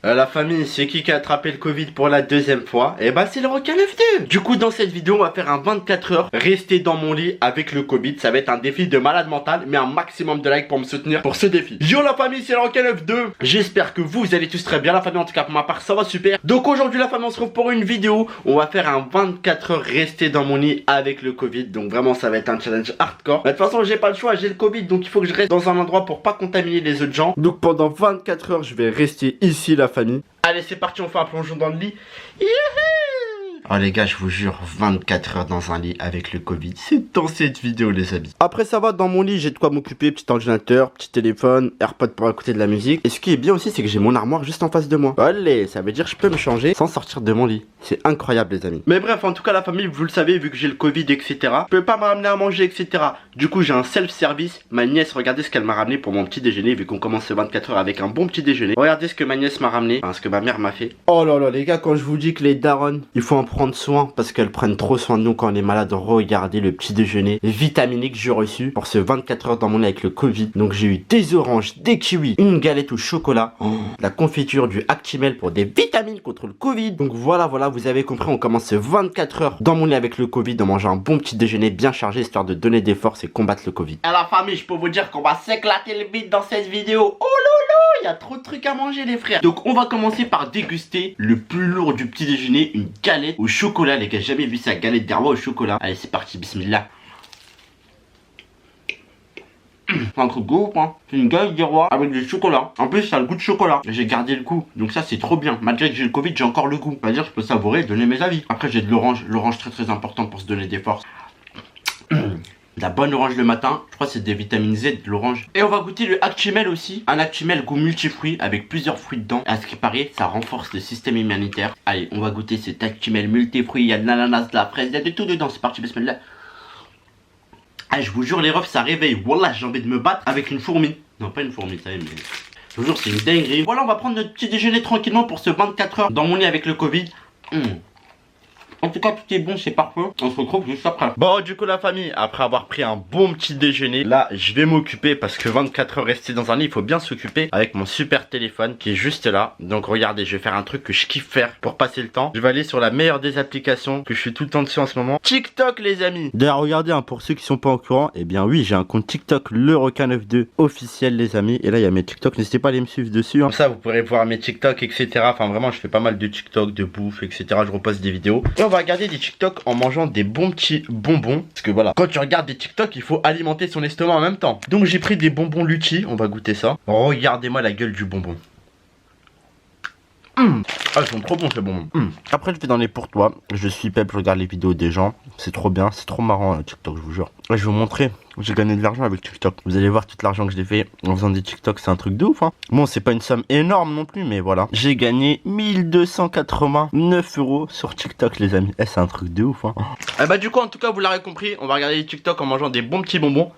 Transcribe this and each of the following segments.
La famille, c'est qui a attrapé le Covid pour la deuxième fois? Eh bah c'est le requin 9-2. Du coup dans cette vidéo on va faire un 24 heures rester dans mon lit avec le Covid. Ça va être un défi de malade mental, mais un maximum de likes pour me soutenir pour ce défi. Yo la famille, c'est le requin 9-2. J'espère que vous allez tous très bien, la famille, en tout cas pour ma part ça va super. Donc aujourd'hui la famille, on se retrouve pour une vidéo. On va faire un 24 heures rester dans mon lit avec le Covid. Donc vraiment ça va être un challenge hardcore. Mais de toute façon j'ai pas le choix, j'ai le Covid, donc il faut que je reste dans un endroit pour pas contaminer les autres gens. Donc pendant 24 heures je vais rester ici la famille. Allez c'est parti, on fait un plongeon dans le lit. Oh les gars, je vous jure, 24 heures dans un lit avec le Covid, c'est dans cette vidéo les amis. Après ça va, dans mon lit, j'ai de quoi m'occuper, petit ordinateur, petit téléphone, AirPod pour écouter de la musique. Et ce qui est bien aussi, c'est que j'ai mon armoire juste en face de moi. Allez, ça veut dire que je peux me changer sans sortir de mon lit. C'est incroyable les amis. Mais bref, en tout cas la famille, vous le savez, vu que j'ai le Covid, etc. Je peux pas me ramener à manger, etc. Du coup, j'ai un self-service. Ma nièce, regardez ce qu'elle m'a ramené pour mon petit déjeuner, vu qu'on commence ce 24 heures avec un bon petit déjeuner. Regardez ce que ma nièce m'a ramené, enfin ce que ma mère m'a fait. Oh là là les gars, quand je vous dis que les darons, il faut en prendre soin parce qu'elles prennent trop soin de nous quand on est malade. Regardez le petit déjeuner vitaminé que j'ai reçu pour ce 24 heures dans mon lit avec le Covid. Donc j'ai eu des oranges, des kiwis, une galette au chocolat, la confiture du Actimel pour des vitamines contre le Covid. Donc voilà, vous avez compris, on commence ce 24 heures dans mon lit avec le Covid en mangeant un bon petit déjeuner bien chargé histoire de donner des forces et combattre le Covid. À la famille, je peux vous dire qu'on va s'éclater le bide dans cette vidéo. Oh lolo, il y a trop de trucs à manger les frères. Donc on va commencer par déguster le plus lourd du petit déjeuner, une galette au chocolat les gars. J'ai jamais vu ça, galette d'herbe au chocolat. Allez c'est parti, bismillah. C'est un truc de ouf hein. C'est une galette des rois avec du chocolat. En plus ça a le goût de chocolat. J'ai gardé le goût. Donc ça c'est trop bien. Malgré que j'ai le Covid, j'ai encore le goût. On va dire je peux savourer et donner mes avis. Après j'ai de l'orange. L'orange très important pour se donner des forces. La bonne orange le matin, je crois que c'est des vitamines Z de l'orange. Et on va goûter le Actimel aussi. Un Actimel goût multifruits avec plusieurs fruits dedans. À ce qui paraît, ça renforce le système immunitaire. Allez, on va goûter cet Actimel multifruits. Il y a de l'ananas, de la fraise, il y a de tout dedans. C'est parti, bismillah. Ah, je vous jure, les refs, ça réveille. Wallah, j'ai envie de me battre avec une fourmi. Non, pas une fourmi, ça y est, mais... Je vous jure, c'est une dinguerie. Voilà, on va prendre notre petit déjeuner tranquillement pour ce 24 heures dans mon lit avec le Covid. En tout cas, tout est bon, c'est parfait. On se retrouve juste après. Bon, du coup, la famille, après avoir pris un bon petit déjeuner, là, je vais m'occuper parce que 24 heures rester dans un lit, il faut bien s'occuper avec mon super téléphone qui est juste là. Donc, regardez, je vais faire un truc que je kiffe faire pour passer le temps. Je vais aller sur la meilleure des applications que je suis tout le temps dessus en ce moment. TikTok, les amis. D'ailleurs, regardez, hein, pour ceux qui sont pas au courant, eh bien, oui, j'ai un compte TikTok, le requin 92 officiel, les amis. Et là, il y a mes TikTok. N'hésitez pas à aller me suivre dessus. Hein. Comme ça, vous pourrez voir mes TikTok, etc. Enfin, vraiment, je fais pas mal de TikTok, de bouffe, etc. Je reposte des vidéos. Et on va regarder des TikTok en mangeant des bons petits bonbons. Parce que voilà, quand tu regardes des TikTok, il faut alimenter son estomac en même temps. Donc j'ai pris des bonbons Luchi, on va goûter ça. Regardez-moi la gueule du bonbon. Ah, ils sont trop bons ces bonbons. Après je vais dans les pour toi. Je suis pep, je regarde les vidéos des gens. C'est trop bien, c'est trop marrant TikTok, je vous jure. Là, je vais vous montrer. J'ai gagné de l'argent avec TikTok. Vous allez voir tout l'argent que j'ai fait en faisant des TikTok, c'est un truc de ouf hein. Bon, c'est pas une somme énorme non plus, mais voilà. J'ai gagné 1289 € sur TikTok les amis. C'est un truc de ouf hein. Et bah du coup en tout cas vous l'aurez compris, on va regarder les TikTok en mangeant des bons petits bonbons.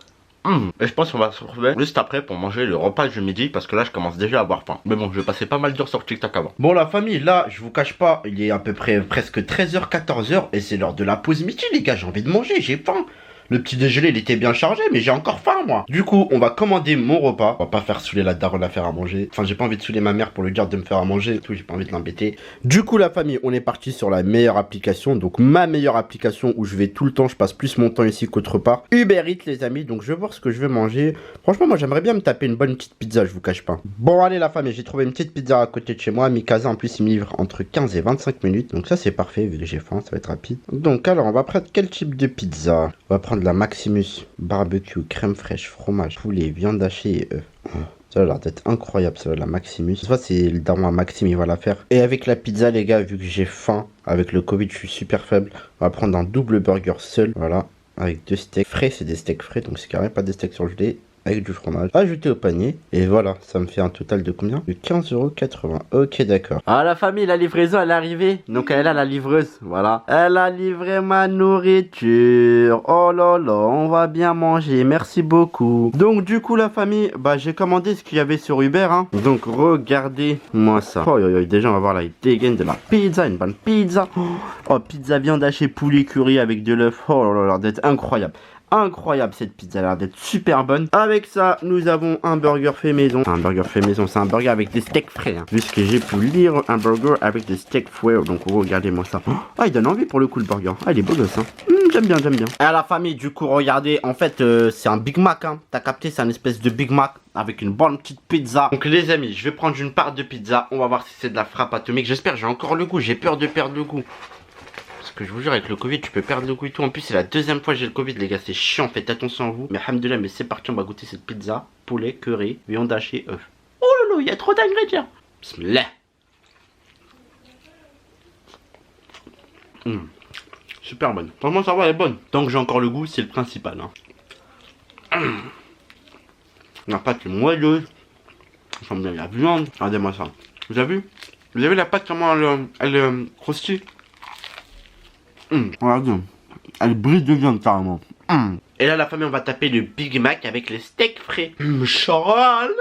Et je pense qu'on va se retrouver juste après pour manger le repas du midi parce que là je commence déjà à avoir faim. Mais bon, je vais passer pas mal d'heures sur TikTok avant. Bon la famille, là je vous cache pas, il est à peu près presque 13h, 14h et c'est l'heure de la pause midi les gars, j'ai envie de manger, j'ai faim. Le petit déjeuner il était bien chargé mais j'ai encore faim moi. Du coup on va commander mon repas. On va pas faire saouler la daronne à faire à manger. Enfin j'ai pas envie de saouler ma mère pour lui dire de me faire à manger et tout. J'ai pas envie de l'embêter. Du coup la famille, on est parti sur la meilleure application. Donc ma meilleure application où je vais tout le temps. Je passe plus mon temps ici qu'autre part. Uber Eats les amis. Donc je vais voir ce que je vais manger. Franchement moi j'aimerais bien me taper une bonne petite pizza, je vous cache pas. Bon allez la famille, j'ai trouvé une petite pizza à côté de chez moi. Mikasa en plus il me livre entre 15 et 25 minutes. Donc ça c'est parfait vu que j'ai faim, ça va être rapide. Donc alors on va prendre quel type de pizza? On va prendre la Maximus. Barbecue, crème fraîche, fromage, poulet, viande hachée et œufs. Ça a l'air d'être incroyable, ça, la Maximus. Ça, c'est le daron à Maxime, il va la faire. Et avec la pizza, les gars, vu que j'ai faim, avec le Covid, je suis super faible. On va prendre un double burger seul, voilà. Avec 2 steaks frais, c'est des steaks frais, donc c'est carrément pas des steaks surgelés. Avec du fromage ajouté au panier. Et voilà, ça me fait un total de combien? De 15,80 €. Ok, d'accord. Ah, la famille, la livraison, elle est arrivée. Donc, elle a la livreuse. Voilà. Elle a livré ma nourriture. Oh là là, on va bien manger. Merci beaucoup. Donc, du coup, la famille, bah, j'ai commandé ce qu'il y avait sur Uber. Hein. Donc, regardez-moi ça. Oh, déjà, on va voir là, il dégaine de la pizza, une bonne pizza. Oh, pizza viande hachée poulet curry avec de l'œuf. Oh là là, d'être incroyable. incroyable cette pizza, elle a l'air d'être super bonne. Avec ça, nous avons un burger fait maison. Un burger fait maison, c'est un burger avec des steaks frais. Hein. Vu ce que j'ai pu lire, un burger avec des steaks frais. Donc regardez-moi ça. Ah, il donne envie pour le coup le burger. Ah, il est beau gosse. Hein. J'aime bien, j'aime bien. Et à la famille, du coup, regardez, en fait, c'est un Big Mac. Hein. T'as capté, c'est un espèce de Big Mac avec une bonne petite pizza. Donc les amis, je vais prendre une part de pizza. On va voir si c'est de la frappe atomique. J'espère, j'ai encore le goût. J'ai peur de perdre le goût. Parce que je vous jure, avec le Covid, tu peux perdre le goût et tout. En plus, c'est la deuxième fois que j'ai le Covid, les gars. C'est chiant, faites attention à vous. Mais alhamdoulilah, mais c'est parti, on va goûter cette pizza. Poulet, curry, viande hachée, œuf. Oh lolo, il y a trop d'ingrédients. Bismillah. Super bonne. Franchement, ça va, elle est bonne. Tant que j'ai encore le goût, c'est le principal. Hein. La pâte est moelleuse. J'aime bien la viande. Regardez-moi ça. Vous avez vu? Vous avez la pâte comment elle croustille? Regardez. Elle brille de viande carrément. Et là, la famille, on va taper le Big Mac avec les steaks frais. Charalo.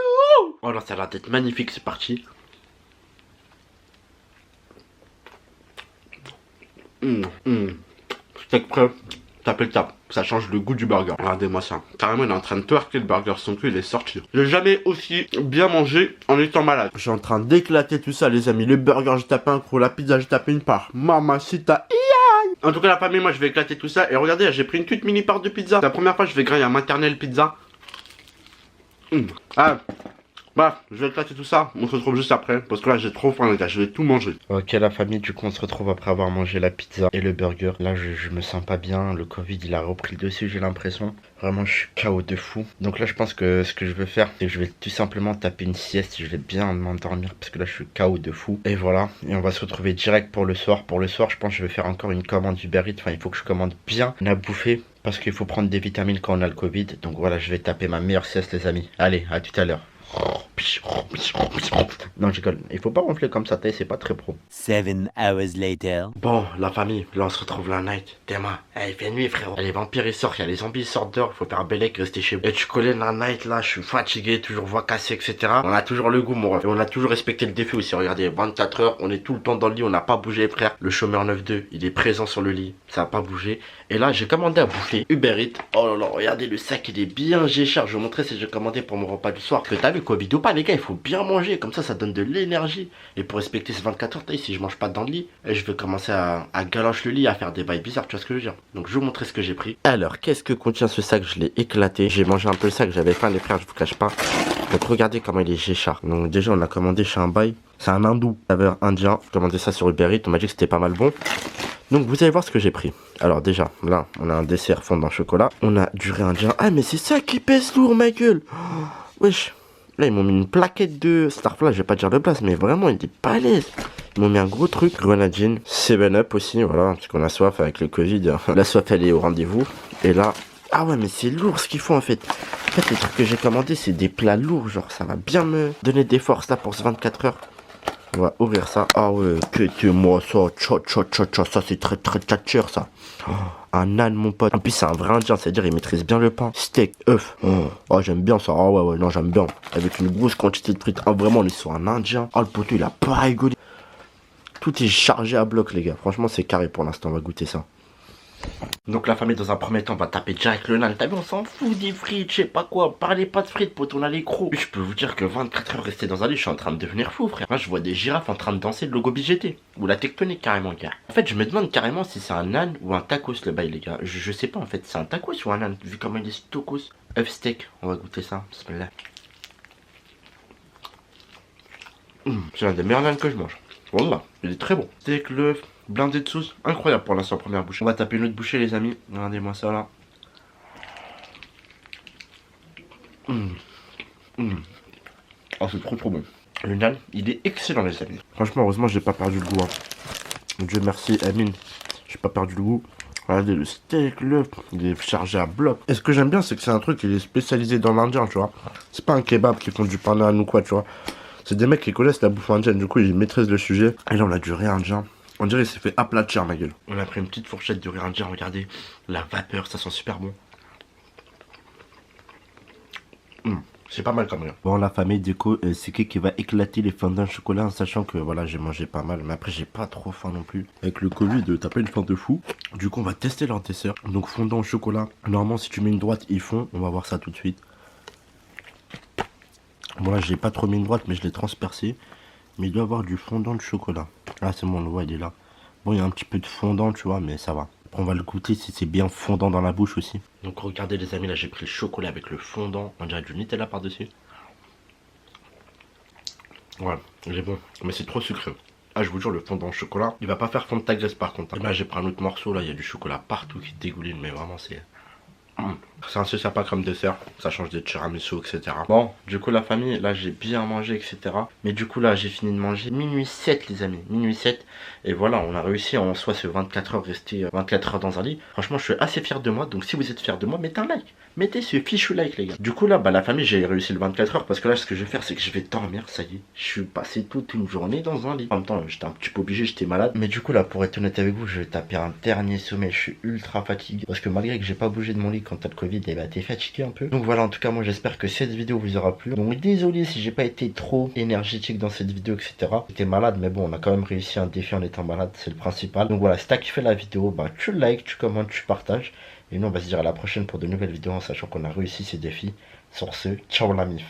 Oh là, ça a l'air d'être magnifique, c'est parti. Steak frais, tapez le tap. Ça change le goût du burger. Regardez-moi ça. Carrément, il est en train de twerker le burger. Son cul, il est sorti. J'ai jamais aussi bien mangé en étant malade. Je suis en train d'éclater tout ça, les amis. Le burger, j'ai tapé un croc. La pizza, j'ai tapé une part. Mamacita. En tout cas, la famille, moi, je vais éclater tout ça. Et regardez, j'ai pris une toute mini part de pizza. La première fois, je vais grailler un maternel pizza. Ah. Bah, je vais éclater tout ça, on se retrouve juste après, parce que là j'ai trop faim les gars, je vais tout manger. Ok la famille, du coup on se retrouve après avoir mangé la pizza et le burger. Là je me sens pas bien, le Covid il a repris le dessus j'ai l'impression. Vraiment je suis KO de fou. Donc là je pense que ce que je vais faire, c'est que je vais tout simplement taper une sieste, je vais bien m'endormir parce que là je suis KO de fou. Et voilà, et on va se retrouver direct pour le soir. Pour le soir je pense que je vais faire encore une commande Uber Eats, enfin il faut que je commande bien à bouffer. Parce qu'il faut prendre des vitamines quand on a le Covid. Donc voilà, je vais taper ma meilleure sieste les amis. Allez, à tout à l'heure. Non, je rigole. Il faut pas ronfler comme ça, c'est pas très pro. 7 hours later. Bon, la famille, là on se retrouve la night. Demain, il fait nuit, frérot. Les vampires ils sortent, il y a les zombies ils sortent dehors. Il faut faire un bellec, rester chez vous. Et tu connais la night là, je suis fatigué, toujours voix cassée, etc. On a toujours le goût, mon ref. Et on a toujours respecté le défi aussi. Regardez, 24 heures, on est tout le temps dans le lit, on n'a pas bougé, frère. Le chômeur 9-2, il est présent sur le lit, ça a pas bougé. Et là, j'ai commandé à bouffer Uber Eats. Oh là là, regardez, le sac il est bien cher. Je vais vous montrer si j'ai commandé pour mon repas du soir. Que t'as vu, Covid ou pas, les gars, il faut bien manger. Comme ça donne de l'énergie. Et pour respecter ces 24 heures, si je mange pas dans le lit, et je vais commencer à galocher le lit, à faire des bails bizarres, tu vois ce que je veux dire. Donc je vais vous montrer ce que j'ai pris. Alors, qu'est-ce que contient ce sac? Je l'ai éclaté. J'ai mangé un peu le sac, j'avais faim les frères, je vous cache pas. Donc regardez comment il est géchard. Donc déjà, on a commandé chez un bail. C'est un hindou, saveur indien. J'ai commandé ça sur Uber Eats, on m'a dit que c'était pas mal bon. Donc vous allez voir ce que j'ai pris. Alors déjà, là, on a un dessert fondant chocolat. On a du riz indien. Ah mais c'est ça qui pèse lourd ma gueule. Oh, wesh. Là ils m'ont mis une plaquette de Starfly, je vais pas dire de place, mais vraiment il était balèze. Ils m'ont mis un gros truc. Grenadine, 7-Up aussi, voilà, parce qu'on a soif avec le Covid. La soif elle est au rendez-vous. Et là, ah ouais mais c'est lourd ce qu'ils font en fait. En fait les trucs que j'ai commandés c'est des plats lourds, genre ça va bien me donner des forces là pour ce 24 heures. On va ouvrir ça. Ah ouais, moi ça. Ça c'est très tchatcher ça. Oh, un âne mon pote. En plus c'est un vrai indien, c'est-à-dire il maîtrise bien le pain. Steak, œuf. Oh j'aime bien ça. Ah ouais, non j'aime bien. Avec une grosse quantité de frites. Ah vraiment on est sur un indien. Oh le poteau il a pas rigolé. Tout est chargé à bloc les gars. Franchement c'est carré pour l'instant, on va goûter ça. Donc la famille dans un premier temps on va taper direct le nan. T'as vu on s'en fout des frites, je sais pas quoi. Parlez pas de frites pote, on a les crocs. Je peux vous dire que 24 heures rester dans un lit, je suis en train de devenir fou frère. Moi je vois des girafes en train de danser le logo BGT. Ou la tectonique carrément gars. En fait je me demande carrément si c'est un nan ou un tacos le bail les gars. Je sais pas en fait, c'est un tacos ou un nan vu comment il est stokos. Œuf steak, on va goûter ça. Bismillah. C'est l'un des meilleurs nan que je mange. Voilà, il est très bon. Steak, l'œuf. Blindé de sauce, incroyable pour l'instant, première bouchée. On va taper une autre bouchée les amis, regardez-moi ça là. Oh c'est trop bon. Le nan, il est excellent les amis. Franchement, heureusement j'ai pas perdu le goût. Hein. Dieu merci, Amine. J'ai pas perdu le goût. Regardez le steak, l'œuf, il est chargé à bloc. Et ce que j'aime bien, c'est que c'est un truc qui est spécialisé dans l'indien, tu vois. C'est pas un kebab qui font du pain nan ou quoi, tu vois. C'est des mecs qui connaissent la bouffe indienne, du coup ils maîtrisent le sujet. Et là on a du riz indien. On dirait qu'il s'est fait aplatir ma gueule. On a pris une petite fourchette de riz indien, regardez. La vapeur, ça sent super bon. C'est pas mal comme rien. Bon, la famille, du coup, c'est qui va éclater les fondants au chocolat en sachant que voilà, j'ai mangé pas mal. Mais après, j'ai pas trop faim non plus. Avec le Covid, t'as pas une faim de fou. Du coup, on va tester leur dessert. Donc, fondant au chocolat. Normalement, si tu mets une droite, ils font. On va voir ça tout de suite. Bon, là, j'ai pas trop mis une droite, mais je l'ai transpercé. Mais il doit y avoir du fondant de chocolat. Ah, c'est bon, on le voit, il est là. Bon, il y a un petit peu de fondant, tu vois, mais ça va. Après, on va le goûter si c'est bien fondant dans la bouche aussi. Donc regardez les amis, là j'ai pris le chocolat avec le fondant. On dirait du Nutella par-dessus. Ouais, il est bon, mais c'est trop sucré. Ah, je vous jure, le fondant au chocolat, il va pas faire fondre ta graisse par contre. Là, j'ai pris un autre morceau, là, il y a du chocolat partout qui dégouline, mais vraiment, c'est... C'est assez sympa comme dessert, ça change des tiramisu, etc. Bon, du coup la famille, là j'ai bien mangé, etc. Mais du coup là j'ai fini de manger minuit 7 les amis, minuit 7. Et voilà, on a réussi en soi ce 24 heures, rester 24 heures dans un lit. Franchement je suis assez fier de moi, donc si vous êtes fier de moi, mettez un like. Mettez ce fichu like les gars. Du coup là, bah la famille j'ai réussi le 24 heures parce que là ce que je vais faire c'est que je vais dormir, ça y est. Je suis passé toute une journée dans un lit. En même temps j'étais un petit peu obligé, j'étais malade. Mais du coup là pour être honnête avec vous, je vais taper un dernier sommeil, je suis ultra fatigué. Parce que malgré que j'ai pas bougé de mon lit quand t'as le Covid, et bah t'es fatigué un peu. Donc voilà, en tout cas moi j'espère que cette vidéo vous aura plu. Donc désolé si j'ai pas été trop énergétique dans cette vidéo, etc. J'étais malade, mais bon on a quand même réussi un défi en étant malade, c'est le principal. Donc voilà, si t'as kiffé la vidéo, bah tu likes, tu commentes, tu partages. Et nous on va se dire à la prochaine pour de nouvelles vidéos en sachant qu'on a réussi ces défis. Sur ce, ciao la mif.